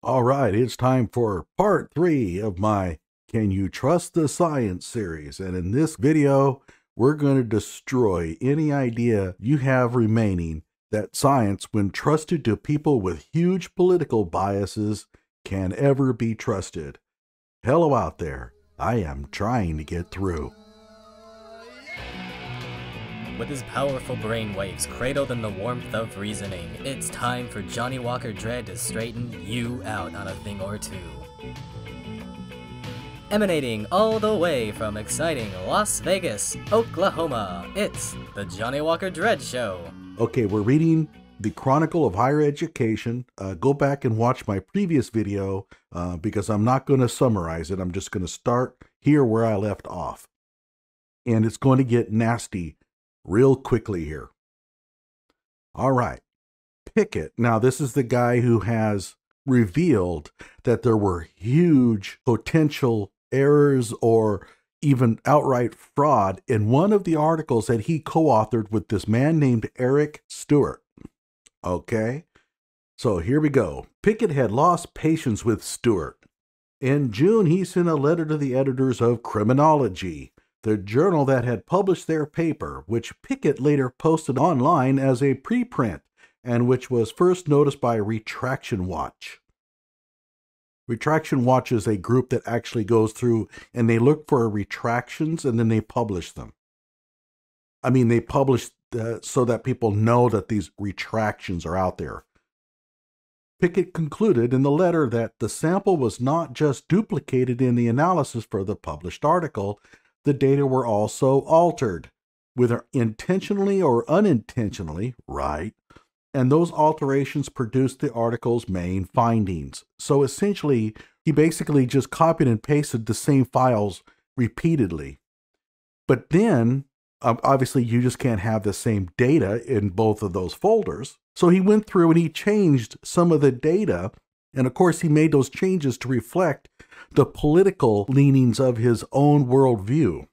All right, it's time for part 3 of my Can You Trust the Science series. And in this video, we're going to destroy any idea you have remaining that science, when trusted to people with huge political biases, can ever be trusted. Hello out there. I am trying to get through. With his powerful brainwaves cradled in the warmth of reasoning, it's time for Johnny Walker Dredd to straighten you out on a thing or two. Emanating all the way from exciting Las Vegas, Oklahoma, it's the Johnny Walker Dredd Show. Okay, we're reading the Chronicle of Higher Education. Go back and watch my previous video because I'm not going to summarize it. I'm just going to start here where I left off. And it's going to get nasty real quickly here. All right. Pickett. Now, this is the guy who has revealed that there were huge potential errors or even outright fraud in one of the articles that he co-authored with this man named Eric Stewart. Okay. So here we go. Pickett had lost patience with Stewart. In June, he sent a letter to the editors of Criminology, the journal that had published their paper, which Pickett later posted online as a preprint, and which was first noticed by Retraction Watch. Retraction Watch is a group that actually goes through and they look for retractions and then they publish them. I mean, they publish so that people know that these retractions are out there. Pickett concluded in the letter that the sample was not just duplicated in the analysis for the published article, the data were also altered, whether intentionally or unintentionally, right? And those alterations produced the article's main findings. So essentially, he basically just copied and pasted the same files repeatedly. But then, obviously, you just can't have the same data in both of those folders. So he went through and he changed some of the data. And of course, he made those changes to reflect the political leanings of his own worldview.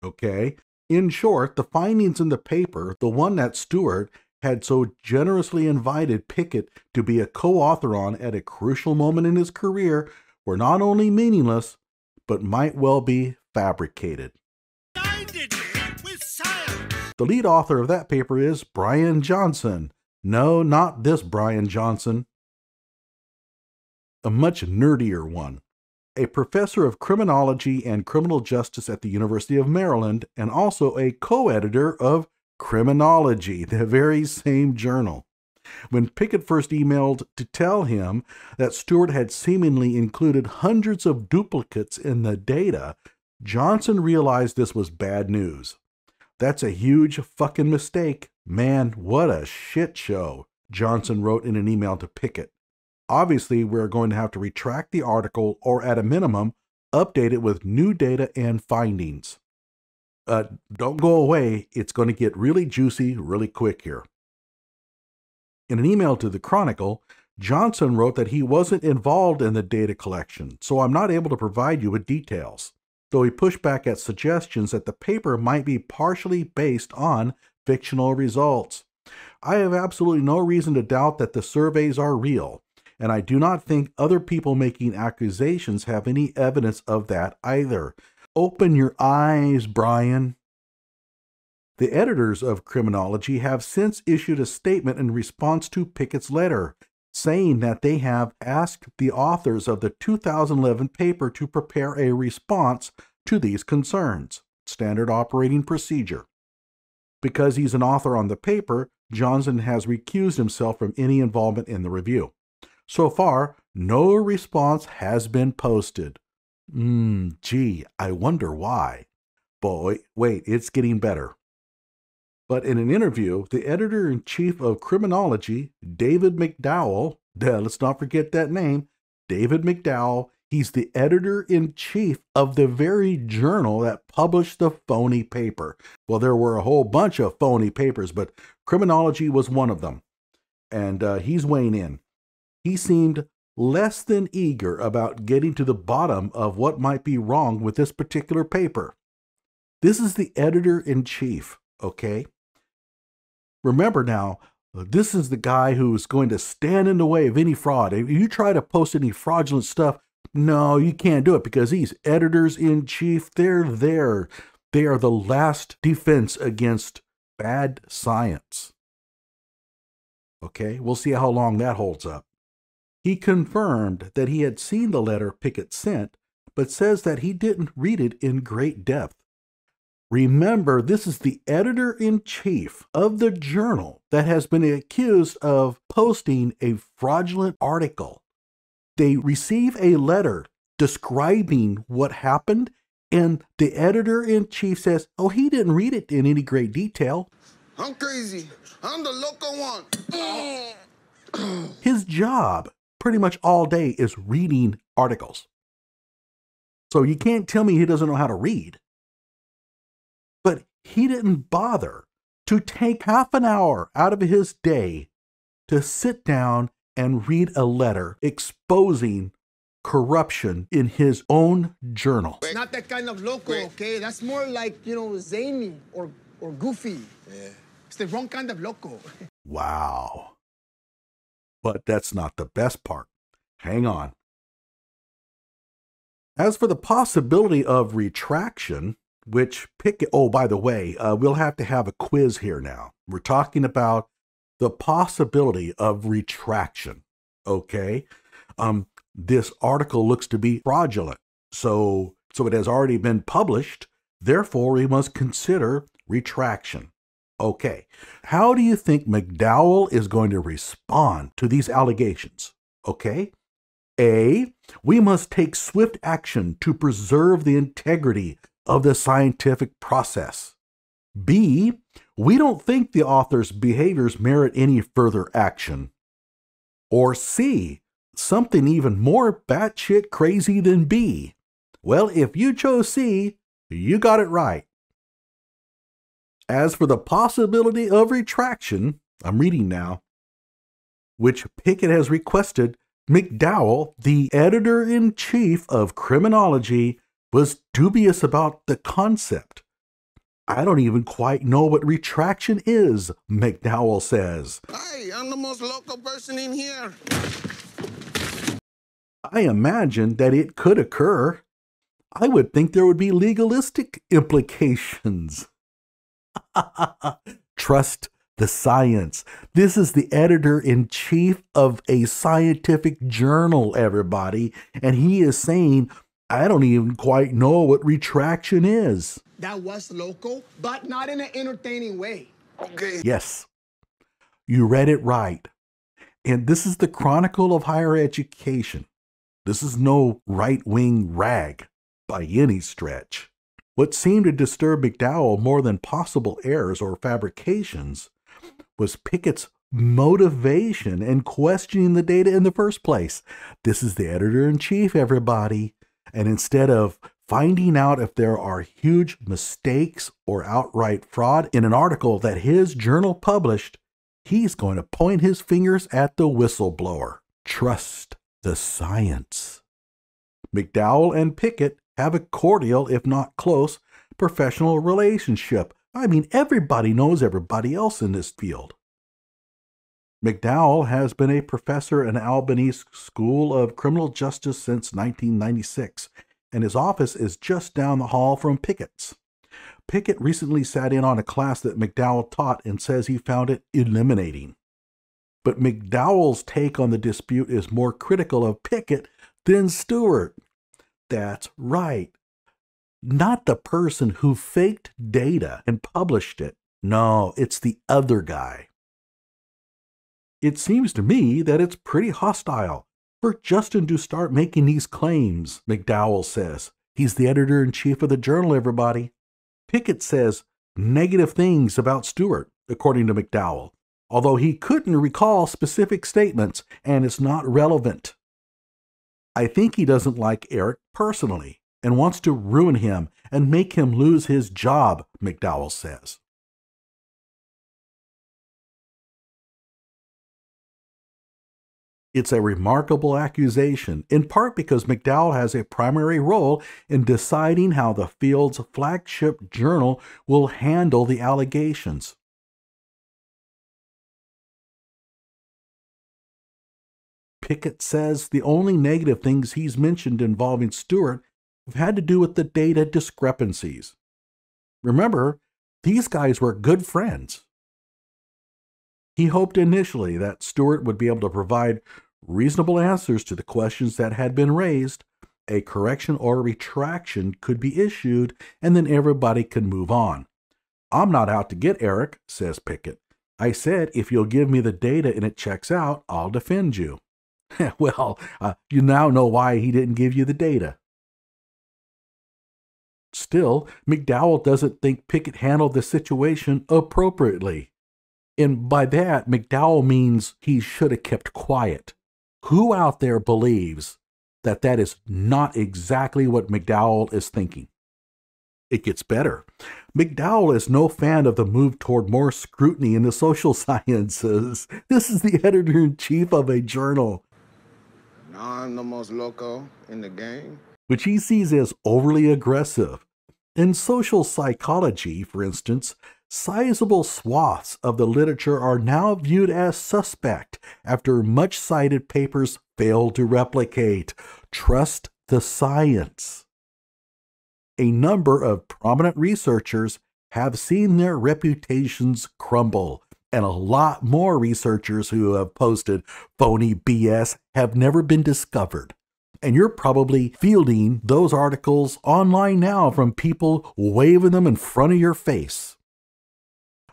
Okay? In short, the findings in the paper, the one that Stewart had so generously invited Pickett to be a co-author on at a crucial moment in his career, were not only meaningless, but might well be fabricated. With science. The lead author of that paper is Brian Johnson. No, not this Brian Johnson. A much nerdier one. A professor of criminology and criminal justice at the University of Maryland, and also a co-editor of Criminology, the very same journal. When Pickett first emailed to tell him that Stewart had seemingly included hundreds of duplicates in the data, Johnson realized this was bad news. That's a huge fucking mistake. Man, what a shit show, Johnson wrote in an email to Pickett. Obviously, we're going to have to retract the article or, at a minimum, update it with new data and findings. Don't go away. It's going to get really juicy really quick here. In an email to the Chronicle, Johnson wrote that he wasn't involved in the data collection, so I'm not able to provide you with details, though he pushed back at suggestions that the paper might be partially based on fictional results. I have absolutely no reason to doubt that the surveys are real, and I do not think other people making accusations have any evidence of that either. Open your eyes, Brian. The editors of Criminology have since issued a statement in response to Pickett's letter, saying that they have asked the authors of the 2011 paper to prepare a response to these concerns. Standard operating procedure. Because he's an author on the paper, Johnson has recused himself from any involvement in the review. So far, no response has been posted. Gee, I wonder why. Boy, wait, it's getting better. But in an interview, the editor-in-chief of Criminology, David McDowall, let's not forget that name, David McDowall, he's the editor-in-chief of the very journal that published the phony paper. Well, there were a whole bunch of phony papers, but Criminology was one of them. And he's weighing in. He seemed less than eager about getting to the bottom of what might be wrong with this particular paper. This is the editor-in-chief, okay? Remember now, This is the guy who is going to stand in the way of any fraud. If you try to post any fraudulent stuff, no, you can't do it because these editors-in-chief, they're there. They are the last defense against bad science. Okay, we'll see how long that holds up. He confirmed that he had seen the letter Pickett sent, but says that he didn't read it in great depth. Remember, this is the editor-in-chief of the journal that has been accused of posting a fraudulent article. They receive a letter describing what happened, and the editor-in-chief says, oh, he didn't read it in any great detail. I'm crazy. I'm the local one. His job pretty much all day is reading articles. So you can't tell me he doesn't know how to read. But he didn't bother to take half an hour out of his day to sit down and read a letter exposing corruption in his own journal. It's not that kind of loco, okay? That's more like, zany or goofy. Yeah. It's the wrong kind of loco. Wow. But that's not the best part. Hang on. As for the possibility of retraction, which Pickett, oh, by the way, we'll have to have a quiz here now. We're talking about the possibility of retraction, okay? This article looks to be fraudulent, so it has already been published, therefore we must consider retraction. Okay, how do you think McDowall is going to respond to these allegations? Okay, A, we must take swift action to preserve the integrity of the scientific process. B, we don't think the author's behaviors merit any further action. Or C, something even more batshit crazy than B. Well, if you chose C, you got it right. As for the possibility of retraction, I'm reading now, which Pickett has requested, McDowall, the editor-in-chief of criminology, was dubious about the concept. I don't even quite know what retraction is, McDowall says. Hey, I'm the most local person in here. I imagine that it could occur. I would think there would be legalistic implications. Trust the science. This is the editor-in-chief of a scientific journal, everybody, and he is saying, I don't even quite know what retraction is. That was local, but not in an entertaining way. Okay. Yes, you read it right. And this is the Chronicle of Higher Education. This is no right-wing rag by any stretch. What seemed to disturb McDowall more than possible errors or fabrications was Pickett's motivation in questioning the data in the first place. This is the editor-in-chief, everybody. And instead of finding out if there are huge mistakes or outright fraud in an article that his journal published, he's going to point his fingers at the whistleblower. Trust the science. McDowall and Pickett have a cordial, if not close, professional relationship. I mean, everybody knows everybody else in this field. McDowall has been a professor in Albany's School of Criminal Justice since 1996, and his office is just down the hall from Pickett's. Pickett recently sat in on a class that McDowall taught and says he found it illuminating. But McDowall's take on the dispute is more critical of Pickett than Stewart. That's right. Not the person who faked data and published it. No, it's the other guy. It seems to me that it's pretty hostile for Justin to start making these claims, McDowall says. He's the editor-in-chief of the journal, everybody. Pickett says negative things about Stewart, according to McDowall, although he couldn't recall specific statements, and it's not relevant. I think he doesn't like Eric personally and wants to ruin him and make him lose his job, McDowall says. It's a remarkable accusation, in part because McDowall has a primary role in deciding how the field's flagship journal will handle the allegations. Pickett says the only negative things he's mentioned involving Stewart have had to do with the data discrepancies. Remember, these guys were good friends. He hoped initially that Stewart would be able to provide reasonable answers to the questions that had been raised, a correction or retraction could be issued, and then everybody could move on. I'm not out to get Eric, says Pickett. I said if you'll give me the data and it checks out, I'll defend you. Well, you now know why he didn't give you the data. Still, McDowall doesn't think Pickett handled the situation appropriately. And by that, McDowall means he should have kept quiet. Who out there believes that that is not exactly what McDowall is thinking? It gets better. McDowall is no fan of the move toward more scrutiny in the social sciences. This is the editor-in-chief of a journal, Now I'm the most loco in the game. which he sees as overly aggressive. In social psychology, for instance, sizable swaths of the literature are now viewed as suspect after much-cited papers fail to replicate. Trust the science. A number of prominent researchers have seen their reputations crumble, and a lot more researchers who have posted phony BS have never been discovered. And you're probably fielding those articles online now from people waving them in front of your face.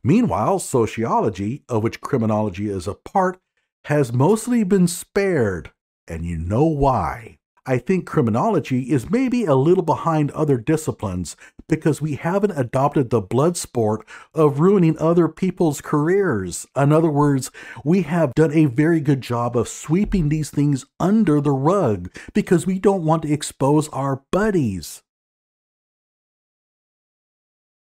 Meanwhile, sociology, of which criminology is a part, has mostly been spared, and you know why. I think criminology is maybe a little behind other disciplines because we haven't adopted the blood sport of ruining other people's careers. In other words, we have done a very good job of sweeping these things under the rug because we don't want to expose our buddies.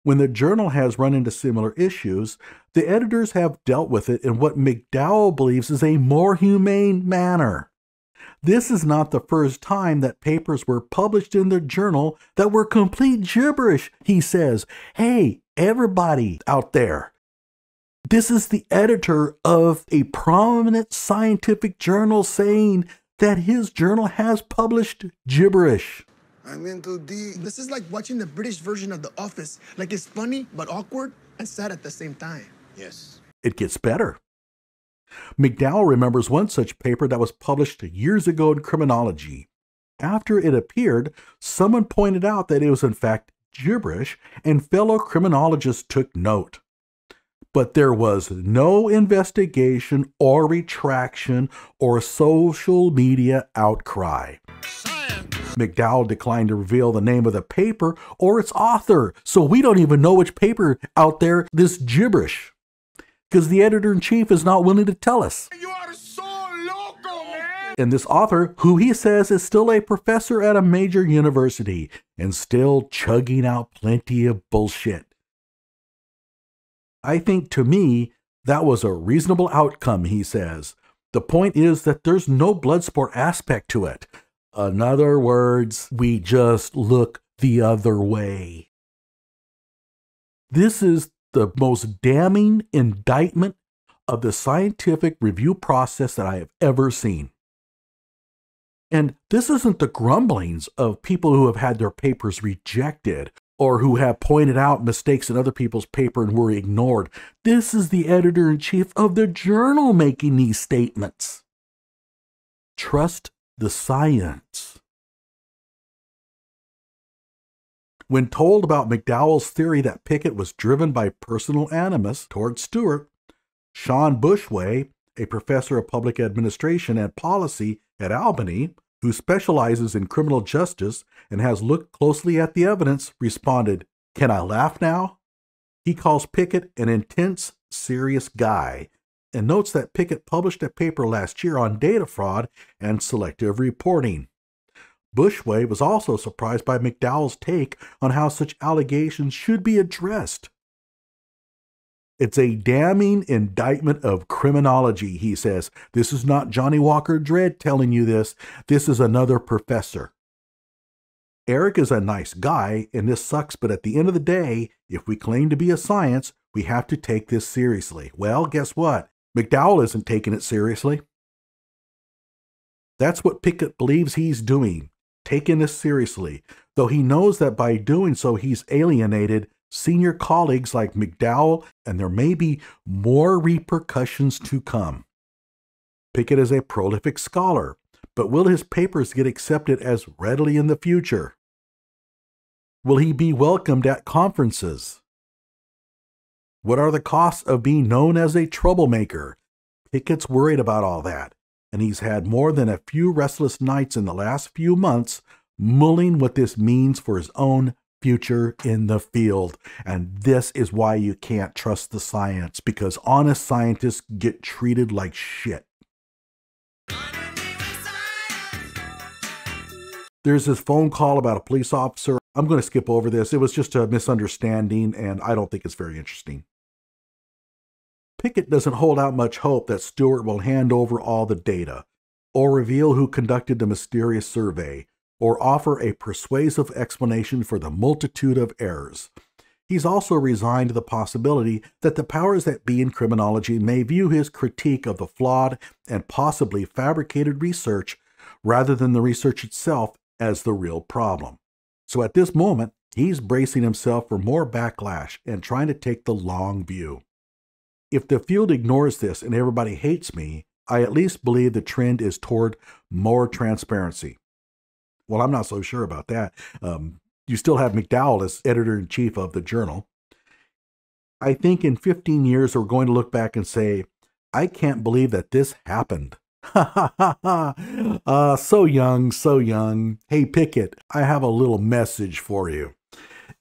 When the journal has run into similar issues, the editors have dealt with it in what McDowall believes is a more humane manner. This is not the first time that papers were published in the journal that were complete gibberish, he says. Hey, everybody out there, this is the editor of a prominent scientific journal saying that his journal has published gibberish. I'm in too deep. This is like watching the British version of The Office. Like, it's funny, but awkward and sad at the same time. Yes. It gets better. McDowall remembers one such paper that was published years ago in Criminology. After it appeared, someone pointed out that it was in fact gibberish, and fellow criminologists took note. But there was no investigation or retraction or social media outcry. McDowall declined to reveal the name of the paper or its author, so we don't even know which paper out there this gibberish, because the editor-in-chief is not willing to tell us. You are so loco, man! And this author, who he says is still a professor at a major university and still chugging out plenty of bullshit. I think, to me, that was a reasonable outcome, he says. The point is that there's no blood sport aspect to it. In other words, we just look the other way. This is the most damning indictment of the scientific review process that I have ever seen. And this isn't the grumblings of people who have had their papers rejected or who have pointed out mistakes in other people's paper and were ignored. This is the editor-in-chief of the journal making these statements. Trust the science. When told about McDowall's theory that Pickett was driven by personal animus towards Stewart, Sean Bushway, a professor of public administration and policy at Albany, who specializes in criminal justice and has looked closely at the evidence, responded, "Can I laugh now?" He calls Pickett an intense, serious guy and notes that Pickett published a paper last year on data fraud and selective reporting. Bushway was also surprised by McDowall's take on how such allegations should be addressed. It's a damning indictment of criminology, he says. This is not Johnny Walker Dredd telling you this. This is another professor. Eric is a nice guy, and this sucks, but at the end of the day, if we claim to be a science, we have to take this seriously. Well, guess what? McDowall isn't taking it seriously. That's what Pickett believes he's doing, taking this seriously, though he knows that by doing so he's alienated senior colleagues like McDowall, and there may be more repercussions to come. Pickett is a prolific scholar, but will his papers get accepted as readily in the future? Will he be welcomed at conferences? What are the costs of being known as a troublemaker? Pickett's worried about all that, and he's had more than a few restless nights in the last few months mulling what this means for his own future in the field. And this is why you can't trust the science, because honest scientists get treated like shit. There's this phone call about a police officer. I'm going to skip over this. It was just a misunderstanding, and I don't think it's very interesting. Pickett doesn't hold out much hope that Stewart will hand over all the data, or reveal who conducted the mysterious survey, or offer a persuasive explanation for the multitude of errors. He's also resigned to the possibility that the powers that be in criminology may view his critique of the flawed and possibly fabricated research, rather than the research itself, as the real problem. So at this moment, he's bracing himself for more backlash and trying to take the long view. If the field ignores this and everybody hates me, I at least believe the trend is toward more transparency. Well, I'm not so sure about that. You still have McDowall as editor-in-chief of the journal. I think in 15 years, we're going to look back and say, I can't believe that this happened. Ha ha ha ha. So young, so young. Hey, Pickett, I have a little message for you.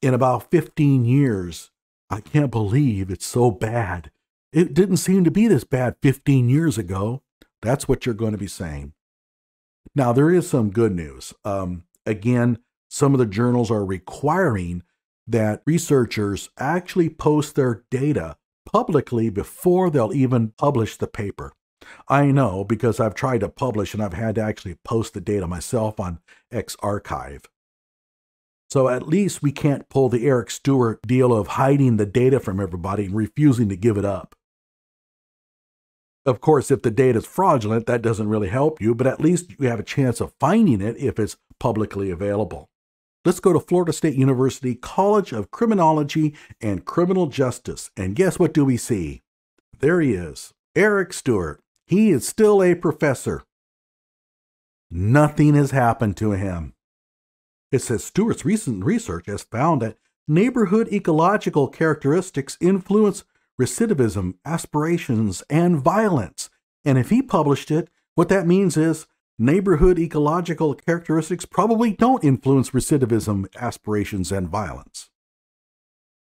In about 15 years, I can't believe it's so bad. It didn't seem to be this bad 15 years ago. That's what you're going to be saying. Now, there is some good news. Again, some of the journals are requiring that researchers actually post their data publicly before they'll even publish the paper. I know, because I've tried to publish and I've had to actually post the data myself on xArchive. So at least we can't pull the Eric Stewart deal of hiding the data from everybody and refusing to give it up. Of course, if the data is fraudulent, that doesn't really help you, but at least you have a chance of finding it if it's publicly available. Let's go to Florida State University College of Criminology and Criminal Justice. And guess what do we see? There he is, Eric Stewart. He is still a professor. Nothing has happened to him. It says Stewart's recent research has found that neighborhood ecological characteristics influence recidivism, aspirations, and violence. And if he published it, what that means is neighborhood ecological characteristics probably don't influence recidivism, aspirations, and violence.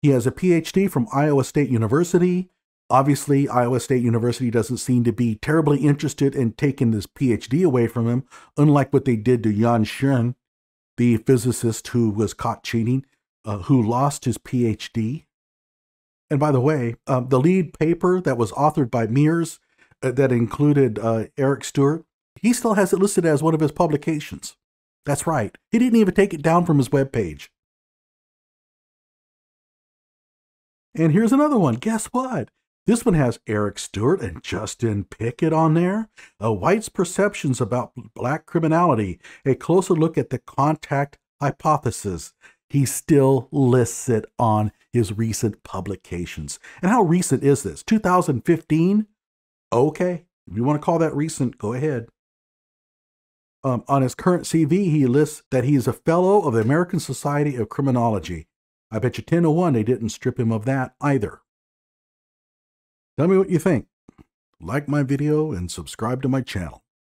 He has a PhD from Iowa State University. Obviously, Iowa State University doesn't seem to be terribly interested in taking this PhD away from him, unlike what they did to Jan Schoen, the physicist who was caught cheating, who lost his PhD. And by the way, the lead paper that was authored by Mears that included Eric Stewart, he still has it listed as one of his publications. That's right. He didn't even take it down from his webpage. And here's another one. Guess what? This one has Eric Stewart and Justin Pickett on there. White's Perceptions About Black Criminality, a closer look at the contact hypothesis. He still lists it on his recent publications. And how recent is this? 2015? Okay, if you want to call that recent, go ahead. On his current CV, he lists that he is a fellow of the American Society of Criminology. I bet you 10 to 1 they didn't strip him of that either. Tell me what you think. Like my video and subscribe to my channel.